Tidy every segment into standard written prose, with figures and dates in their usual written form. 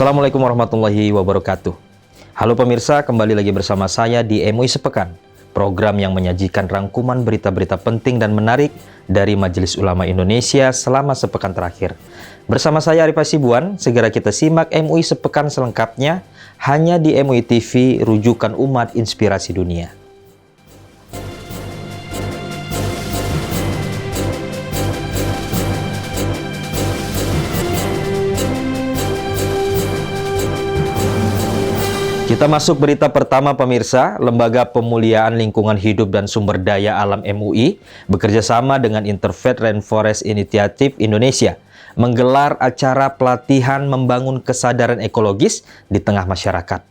Assalamualaikum warahmatullahi wabarakatuh. Halo pemirsa, kembali lagi bersama saya di MUI Sepekan, program yang menyajikan rangkuman berita-berita penting dan menarik dari Majelis Ulama Indonesia selama sepekan terakhir. Bersama saya Arif Hasibuan, segera kita simak MUI Sepekan selengkapnya hanya di MUI TV, rujukan umat inspirasi dunia. Kita masuk berita pertama pemirsa. Lembaga Pemuliaan Lingkungan Hidup dan Sumber Daya Alam MUI bekerjasama dengan Interfaith Rainforest Initiative Indonesia menggelar acara pelatihan membangun kesadaran ekologis di tengah masyarakat.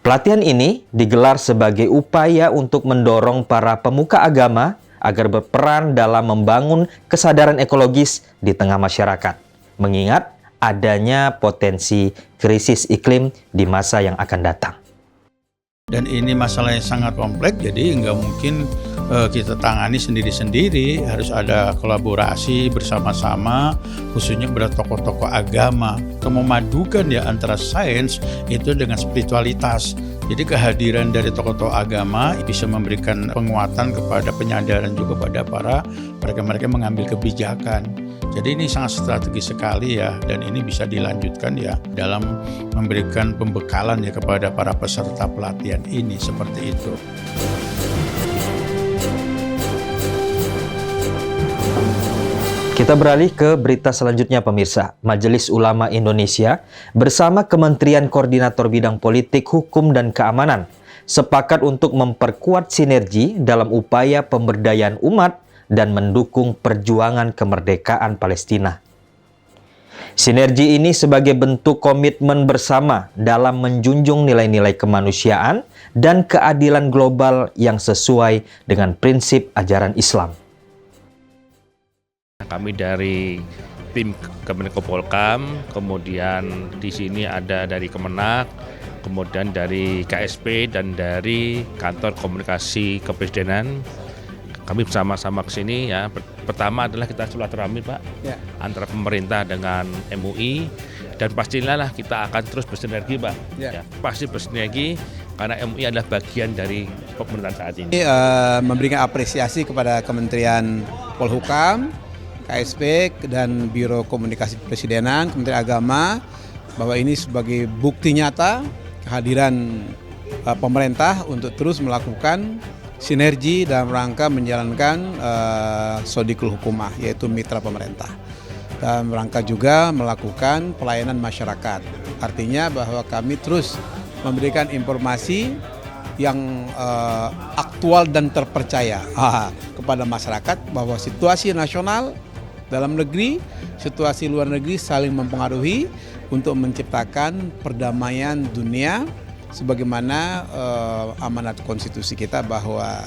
Pelatihan ini digelar sebagai upaya untuk mendorong para pemuka agama agar berperan dalam membangun kesadaran ekologis di tengah masyarakat, mengingat adanya potensi krisis iklim di masa yang akan datang. Dan ini masalah yang sangat kompleks, jadi nggak mungkin kita tangani sendiri-sendiri, harus ada kolaborasi bersama-sama, khususnya pada tokoh-tokoh agama. Memadukan ya antara sains itu dengan spiritualitas. Jadi kehadiran dari tokoh-tokoh agama bisa memberikan penguatan kepada penyadaran juga pada mereka-mereka mengambil kebijakan. Jadi ini sangat strategis sekali ya, dan ini bisa dilanjutkan ya dalam memberikan pembekalan ya kepada para peserta pelatihan ini, seperti itu. Kita beralih ke berita selanjutnya pemirsa. Majelis Ulama Indonesia bersama Kementerian Koordinator Bidang Politik, Hukum, dan Keamanan sepakat untuk memperkuat sinergi dalam upaya pemberdayaan umat dan mendukung perjuangan kemerdekaan Palestina. Sinergi ini sebagai bentuk komitmen bersama dalam menjunjung nilai-nilai kemanusiaan dan keadilan global yang sesuai dengan prinsip ajaran Islam. Kami dari tim Kemenko Polhukam, kemudian di sini ada dari Kemenak, kemudian dari KSP dan dari Kantor Komunikasi Kepresidenan. Kami bersama-sama ke sini ya. Pertama adalah kita silaturahmi Pak ya, antara pemerintah dengan MUI, dan pastilah kita akan terus bersinergi Pak. Ya, pasti bersinergi karena MUI adalah bagian dari pemerintahan saat ini. Memberikan apresiasi kepada Kementerian Polhukam, KSP, dan Biro Komunikasi Kepresidenan, Kementerian Agama, bahwa ini sebagai bukti nyata kehadiran pemerintah untuk terus melakukan sinergi dalam rangka menjalankan Sodikul Hukumah, yaitu mitra pemerintah. Dalam rangka juga melakukan pelayanan masyarakat. Artinya bahwa kami terus memberikan informasi yang aktual dan terpercaya kepada masyarakat bahwa situasi nasional dalam negeri, situasi luar negeri saling mempengaruhi untuk menciptakan perdamaian dunia, sebagaimana amanat konstitusi kita bahwa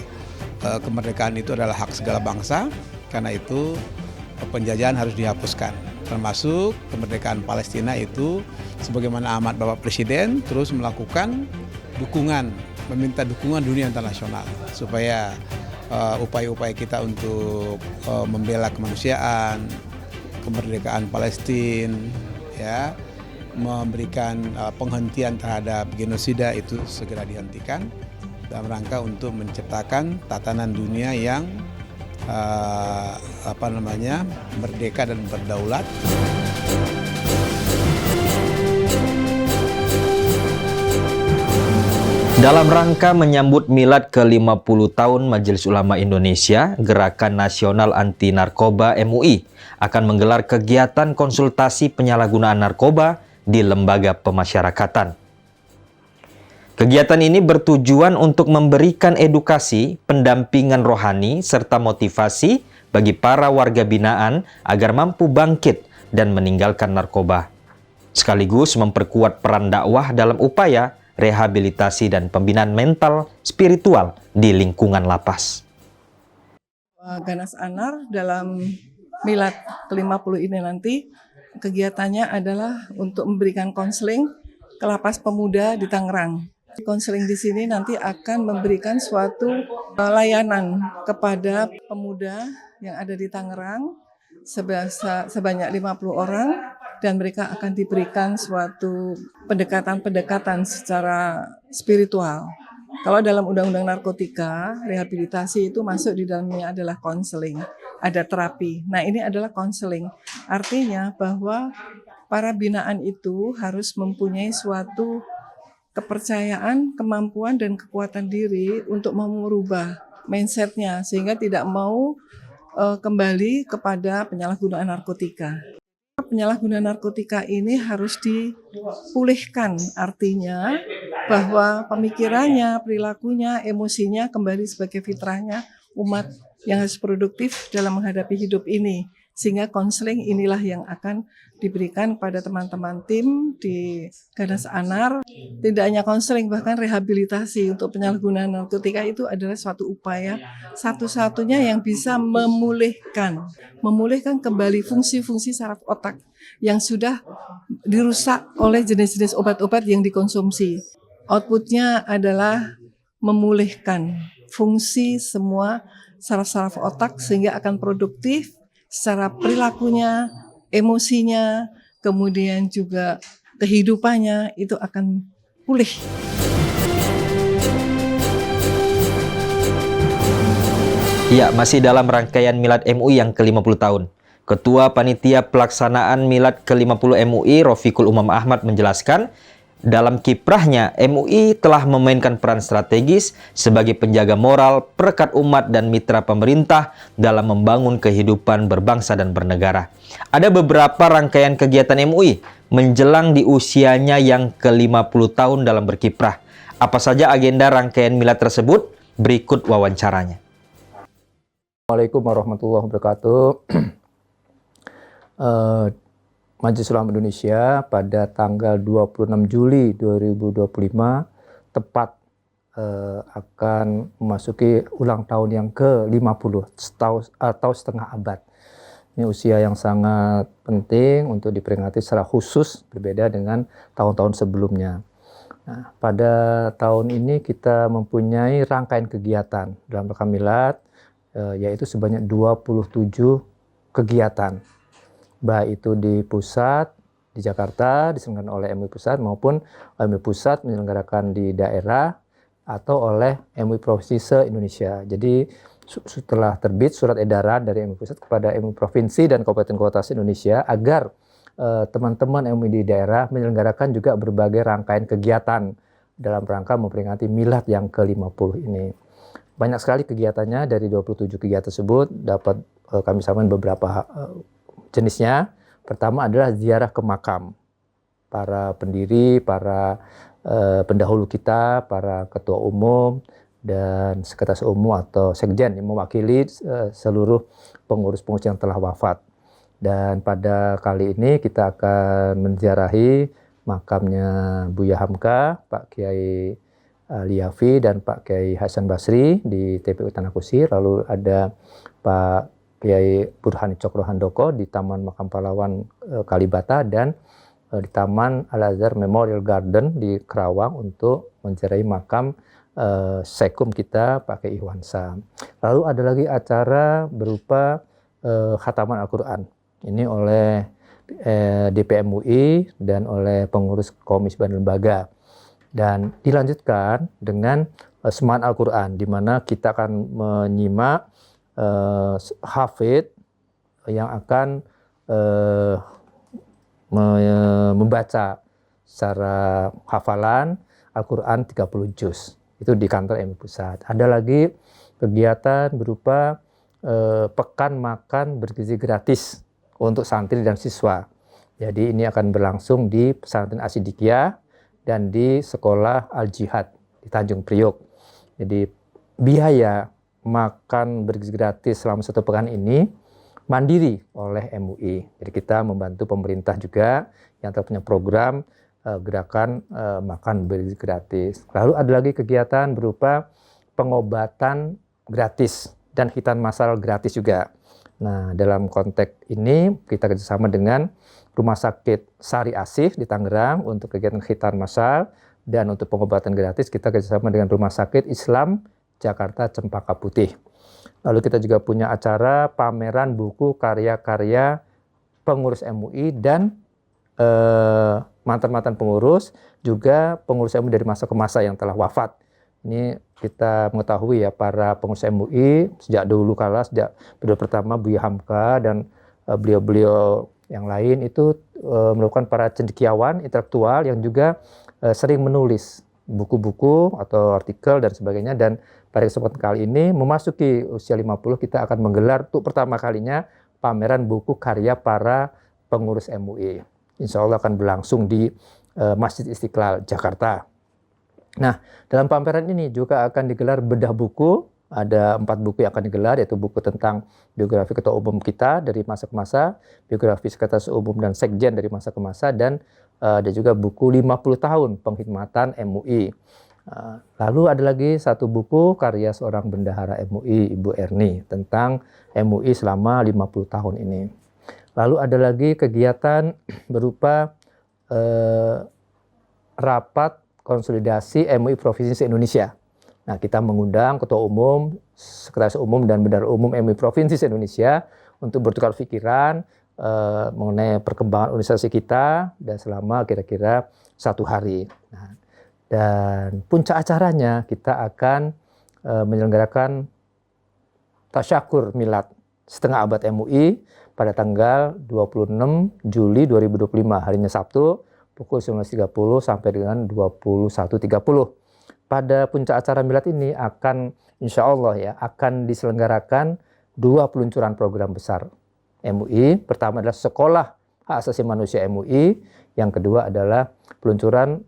kemerdekaan itu adalah hak segala bangsa. Karena itu penjajahan harus dihapuskan, termasuk kemerdekaan Palestina itu sebagaimana amanat Bapak Presiden terus melakukan dukungan, meminta dukungan dunia internasional supaya upaya-upaya kita untuk membela kemanusiaan, kemerdekaan Palestina ya, memberikan penghentian terhadap genosida itu segera dihentikan dalam rangka untuk menciptakan tatanan dunia yang merdeka dan berdaulat. Dalam rangka menyambut milad ke-50 tahun Majelis Ulama Indonesia, Gerakan Nasional Anti Narkoba MUI akan menggelar kegiatan konsultasi penyalahgunaan narkoba di lembaga pemasyarakatan. Kegiatan ini bertujuan untuk memberikan edukasi, pendampingan rohani, serta motivasi bagi para warga binaan agar mampu bangkit dan meninggalkan narkoba, sekaligus memperkuat peran dakwah dalam upaya rehabilitasi dan pembinaan mental spiritual di lingkungan lapas. Ganas Anar dalam milad ke-50 ini nanti kegiatannya adalah untuk memberikan konseling ke lapas pemuda di Tangerang. Konseling di sini nanti akan memberikan suatu layanan kepada pemuda yang ada di Tangerang sebanyak 50 orang dan mereka akan diberikan suatu pendekatan-pendekatan secara spiritual. Kalau dalam Undang-Undang Narkotika, rehabilitasi itu masuk di dalamnya adalah konseling, ada terapi. Nah, ini adalah konseling. Artinya bahwa para binaan itu harus mempunyai suatu kepercayaan, kemampuan, dan kekuatan diri untuk merubah mindset-nya sehingga tidak mau kembali kepada penyalahgunaan narkotika. Penyalahgunaan narkotika ini harus dipulihkan, artinya bahwa pemikirannya, perilakunya, emosinya kembali sebagai fitrahnya umat yang harus produktif dalam menghadapi hidup ini. Sehingga konseling inilah yang akan diberikan pada teman-teman tim di Ganas Anar. Tidak hanya konseling, bahkan rehabilitasi untuk penyalahgunaan narkotika itu adalah suatu upaya satu-satunya yang bisa memulihkan kembali fungsi-fungsi saraf otak yang sudah dirusak oleh jenis-jenis obat-obat yang dikonsumsi. Outputnya adalah memulihkan fungsi semua saraf-saraf otak sehingga akan produktif secara perilakunya, emosinya, kemudian juga kehidupannya itu akan pulih. Ya, masih dalam rangkaian Milad MUI yang ke-50 tahun. Ketua Panitia Pelaksanaan Milad ke-50 MUI, Rofiqul Umam Ahmad menjelaskan, dalam kiprahnya, MUI telah memainkan peran strategis sebagai penjaga moral, perekat umat dan mitra pemerintah dalam membangun kehidupan berbangsa dan bernegara. Ada beberapa rangkaian kegiatan MUI menjelang di usianya yang ke-50 tahun dalam berkiprah. Apa saja agenda rangkaian milad tersebut? Berikut wawancaranya. Assalamualaikum warahmatullahi wabarakatuh. Majelis Ulama Indonesia pada tanggal 26 Juli 2025 tepat akan memasuki ulang tahun yang ke-50 atau setengah abad. Ini usia yang sangat penting untuk diperingati secara khusus, berbeda dengan tahun-tahun sebelumnya. Nah, pada tahun ini kita mempunyai rangkaian kegiatan dalam rangka milad, yaitu sebanyak 27 kegiatan. Baik itu di pusat, di Jakarta, diselenggarakan oleh MUI Pusat, maupun MUI Pusat menyelenggarakan di daerah, atau oleh MUI Provinsi se-Indonesia. Jadi setelah terbit surat edaran dari MUI Pusat kepada MUI Provinsi dan Kabupaten Kota se-Indonesia, agar teman-teman MUI di daerah menyelenggarakan juga berbagai rangkaian kegiatan dalam rangka memperingati milad yang ke-50 ini. Banyak sekali kegiatannya, dari 27 kegiatan tersebut dapat kami sampaikan beberapa jenisnya. Pertama adalah ziarah ke makam para pendiri, para pendahulu kita, para ketua umum dan sekretaris umum atau sekjen yang mewakili seluruh pengurus-pengurus yang telah wafat. Dan pada kali ini kita akan menziarahi makamnya Buya Hamka, Pak Kiai Liafi dan Pak Kiai Hasan Basri di TPU Tanah Kusir. Lalu ada Pak Kiai Burhani Cokrohandoko di Taman Makam Pahlawan Kalibata, dan di Taman Al-Azhar Memorial Garden di Kerawang untuk menziarahi makam Sekum kita Pak Kiai Ihwansa. Lalu ada lagi acara berupa khataman Al-Quran. Ini oleh DPMUI dan oleh pengurus Komisi dan Lembaga. Dan dilanjutkan dengan Semaan Al-Quran, di mana kita akan menyimak hafid yang akan membaca secara hafalan Al-Quran 30 juz. Itu di kantor MUI Pusat. Ada lagi kegiatan berupa pekan makan bergizi gratis untuk santri dan siswa. Jadi ini akan berlangsung di Pesantren Asidikiyah dan di Sekolah Al-Jihad di Tanjung Priok. Jadi biaya makan bergizi gratis selama 1 pekan ini mandiri oleh MUI. Jadi kita membantu pemerintah juga yang telah punya program gerakan makan bergizi gratis. Lalu ada lagi kegiatan berupa pengobatan gratis dan khitan massal gratis juga. Nah, dalam konteks ini kita kerjasama dengan Rumah Sakit Sari Asih di Tangerang untuk kegiatan khitan massal, dan untuk pengobatan gratis kita kerjasama dengan Rumah Sakit Islam Jakarta Cempaka Putih. Lalu kita juga punya acara pameran buku karya-karya pengurus MUI dan mantan-mantan pengurus, juga pengurus MUI dari masa ke masa yang telah wafat. Ini kita mengetahui ya, para pengurus MUI sejak dulu kala, sejak periode pertama Buya Hamka dan beliau-beliau yang lain itu merupakan para cendekiawan intelektual yang juga sering menulis buku-buku atau artikel dan sebagainya. Dan pada kesempatan kali ini memasuki usia 50, kita akan menggelar untuk pertama kalinya pameran buku karya para pengurus MUI. Insya Allah akan berlangsung di Masjid Istiqlal, Jakarta. Nah, dalam pameran ini juga akan digelar bedah buku. Ada 4 buku yang akan digelar, yaitu buku tentang biografi Ketua Umum kita dari masa ke masa, biografi Sekretaris Umum dan Sekjen dari masa ke masa, dan ada juga buku 50 tahun penghormatan MUI. Lalu ada lagi satu buku karya seorang bendahara MUI, Ibu Erni, tentang MUI selama 50 tahun ini. Lalu ada lagi kegiatan berupa rapat konsolidasi MUI Provinsi se-Indonesia. Nah, kita mengundang Ketua Umum, Sekretaris Umum, dan Bendahara Umum MUI Provinsi se-Indonesia untuk bertukar pikiran mengenai perkembangan organisasi kita dan selama kira-kira 1 hari. Nah, dan puncak acaranya kita akan menyelenggarakan tasyakur milad setengah abad MUI pada tanggal 26 Juli 2025, harinya Sabtu, pukul 19.30 sampai dengan 21.30. Pada puncak acara milad ini akan, insya Allah ya, akan diselenggarakan 2 peluncuran program besar MUI. Pertama adalah Sekolah Hak Asasi Manusia MUI. Yang kedua adalah peluncuran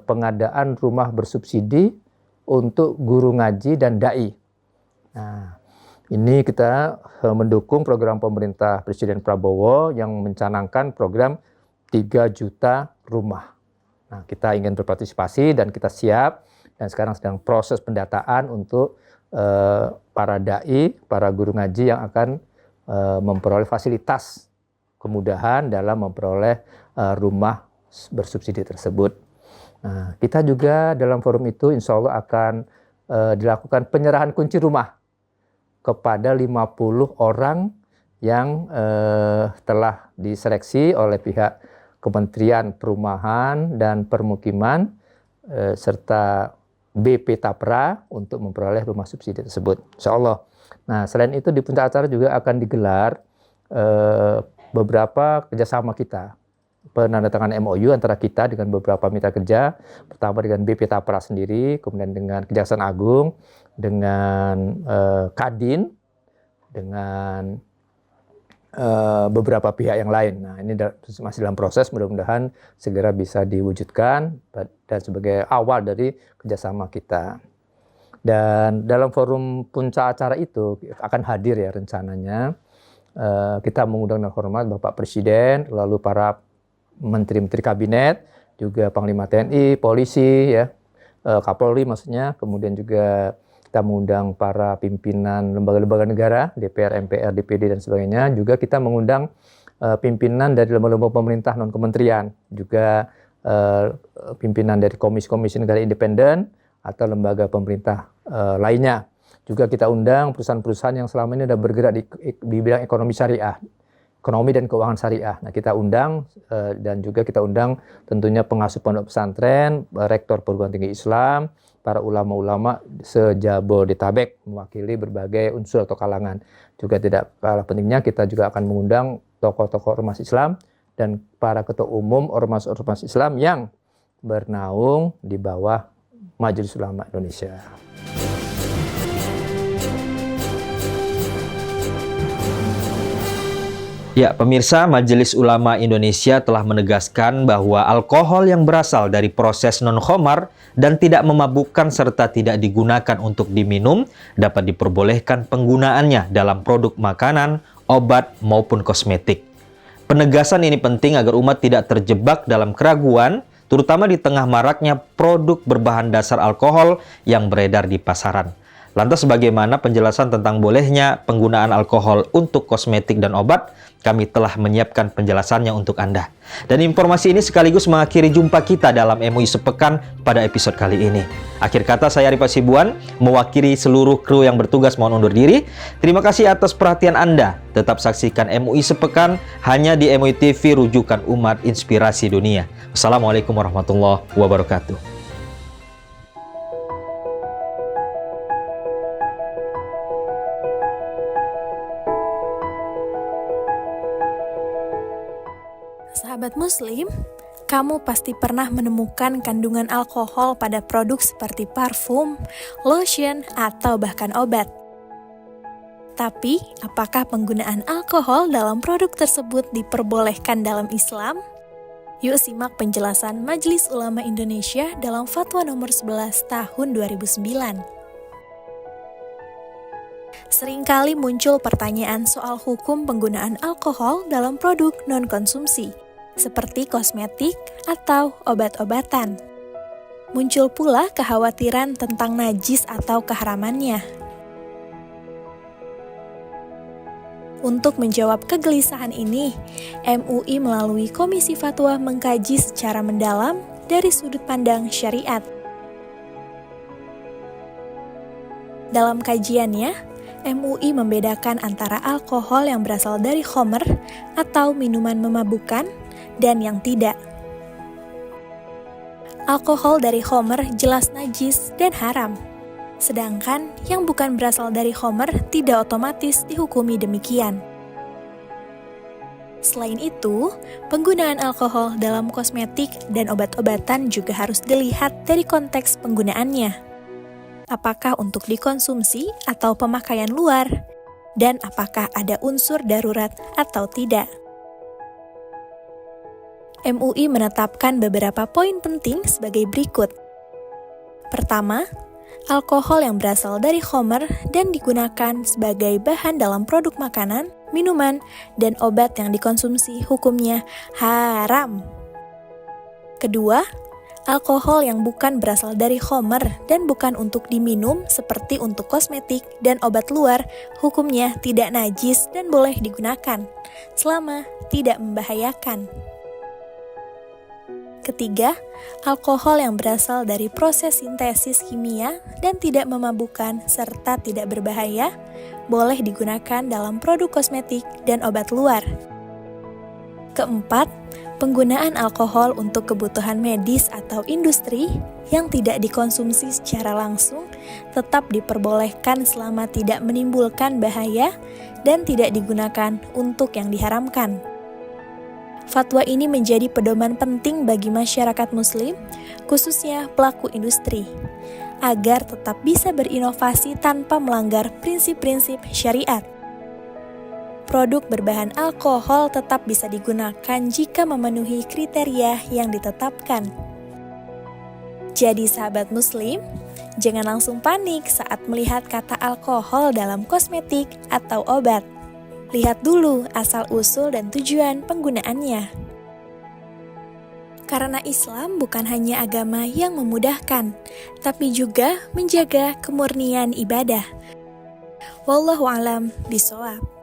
pengadaan rumah bersubsidi untuk guru ngaji dan dai. Nah, ini kita mendukung program pemerintah Presiden Prabowo yang mencanangkan program 3 juta rumah. Nah, kita ingin berpartisipasi dan kita siap, dan sekarang sedang proses pendataan untuk para dai, para guru ngaji yang akan memperoleh fasilitas kemudahan dalam memperoleh rumah bersubsidi tersebut. Nah, kita juga dalam forum itu insya Allah akan dilakukan penyerahan kunci rumah kepada 50 orang yang telah diseleksi oleh pihak Kementerian Perumahan dan Permukiman serta BP Tapra untuk memperoleh rumah subsidi tersebut, insya Allah. Nah, selain itu di puncak acara juga akan digelar beberapa kerjasama kita, penandatangan MOU antara kita dengan beberapa mitra kerja. Pertama dengan BP Tapra sendiri, kemudian dengan Kejaksaan Agung, dengan Kadin, dengan beberapa pihak yang lain. Nah, ini masih dalam proses, mudah-mudahan segera bisa diwujudkan dan sebagai awal dari kerjasama kita. Dan dalam forum puncak acara itu akan hadir ya rencananya, kita mengundang dengan hormat Bapak Presiden, lalu para menteri-menteri kabinet, juga Panglima TNI, polisi, ya, Kapolri maksudnya, kemudian juga kita mengundang para pimpinan lembaga-lembaga negara, DPR, MPR, DPD, dan sebagainya. Juga kita mengundang pimpinan dari lembaga-lembaga pemerintah non-kementerian, juga pimpinan dari komisi-komisi negara independen atau lembaga pemerintah lainnya. Juga kita undang perusahaan-perusahaan yang selama ini sudah bergerak di bidang ekonomi syariah, ekonomi dan keuangan syariah. Nah, kita undang dan juga kita undang tentunya pengasuh pondok pesantren, rektor perguruan tinggi Islam, para ulama-ulama se-Jabodetabek mewakili berbagai unsur atau kalangan. Juga tidak kalah pentingnya kita juga akan mengundang tokoh-tokoh ormas Islam dan para ketua umum ormas-ormas Islam yang bernaung di bawah Majelis Ulama Indonesia. Ya, pemirsa, Majelis Ulama Indonesia telah menegaskan bahwa alkohol yang berasal dari proses non-khamar dan tidak memabukkan serta tidak digunakan untuk diminum dapat diperbolehkan penggunaannya dalam produk makanan, obat, maupun kosmetik. Penegasan ini penting agar umat tidak terjebak dalam keraguan, terutama di tengah maraknya produk berbahan dasar alkohol yang beredar di pasaran. Lantas bagaimana penjelasan tentang bolehnya penggunaan alkohol untuk kosmetik dan obat? Kami telah menyiapkan penjelasannya untuk Anda. Dan informasi ini sekaligus mengakhiri jumpa kita dalam MUI Sepekan pada episode kali ini. Akhir kata, saya Arif Hasibuan, mewakili seluruh kru yang bertugas mohon undur diri. Terima kasih atas perhatian Anda. Tetap saksikan MUI Sepekan hanya di MUI TV, rujukan umat inspirasi dunia. Wassalamualaikum warahmatullahi wabarakatuh. Sahabat Muslim, kamu pasti pernah menemukan kandungan alkohol pada produk seperti parfum, lotion, atau bahkan obat. Tapi, apakah penggunaan alkohol dalam produk tersebut diperbolehkan dalam Islam? Yuk simak penjelasan Majelis Ulama Indonesia dalam Fatwa nomor 11 tahun 2009. Seringkali muncul pertanyaan soal hukum penggunaan alkohol dalam produk non-konsumsi, seperti kosmetik atau obat-obatan. Muncul pula kekhawatiran tentang najis atau keharamannya. Untuk menjawab kegelisahan ini, MUI melalui Komisi Fatwa mengkaji secara mendalam dari sudut pandang syariat. Dalam kajiannya, MUI membedakan antara alkohol yang berasal dari khamr atau minuman memabukkan dan yang tidak. Alkohol dari khamr jelas najis dan haram, sedangkan yang bukan berasal dari khamr tidak otomatis dihukumi demikian. Selain itu, penggunaan alkohol dalam kosmetik dan obat-obatan juga harus dilihat dari konteks penggunaannya. Apakah untuk dikonsumsi atau pemakaian luar, dan apakah ada unsur darurat atau tidak. MUI menetapkan beberapa poin penting sebagai berikut. Pertama, alkohol yang berasal dari khamr dan digunakan sebagai bahan dalam produk makanan, minuman, dan obat yang dikonsumsi hukumnya haram. Kedua, alkohol yang bukan berasal dari khamr dan bukan untuk diminum seperti untuk kosmetik dan obat luar, hukumnya tidak najis dan boleh digunakan, selama tidak membahayakan. Ketiga, alkohol yang berasal dari proses sintesis kimia dan tidak memabukkan serta tidak berbahaya, boleh digunakan dalam produk kosmetik dan obat luar. Keempat, penggunaan alkohol untuk kebutuhan medis atau industri yang tidak dikonsumsi secara langsung tetap diperbolehkan selama tidak menimbulkan bahaya dan tidak digunakan untuk yang diharamkan. Fatwa ini menjadi pedoman penting bagi masyarakat Muslim, khususnya pelaku industri, agar tetap bisa berinovasi tanpa melanggar prinsip-prinsip syariat. Produk berbahan alkohol tetap bisa digunakan jika memenuhi kriteria yang ditetapkan. Jadi sahabat Muslim, jangan langsung panik saat melihat kata alkohol dalam kosmetik atau obat. Lihat dulu asal-usul dan tujuan penggunaannya. Karena Islam bukan hanya agama yang memudahkan, tapi juga menjaga kemurnian ibadah. Wallahu a'lam bishawab.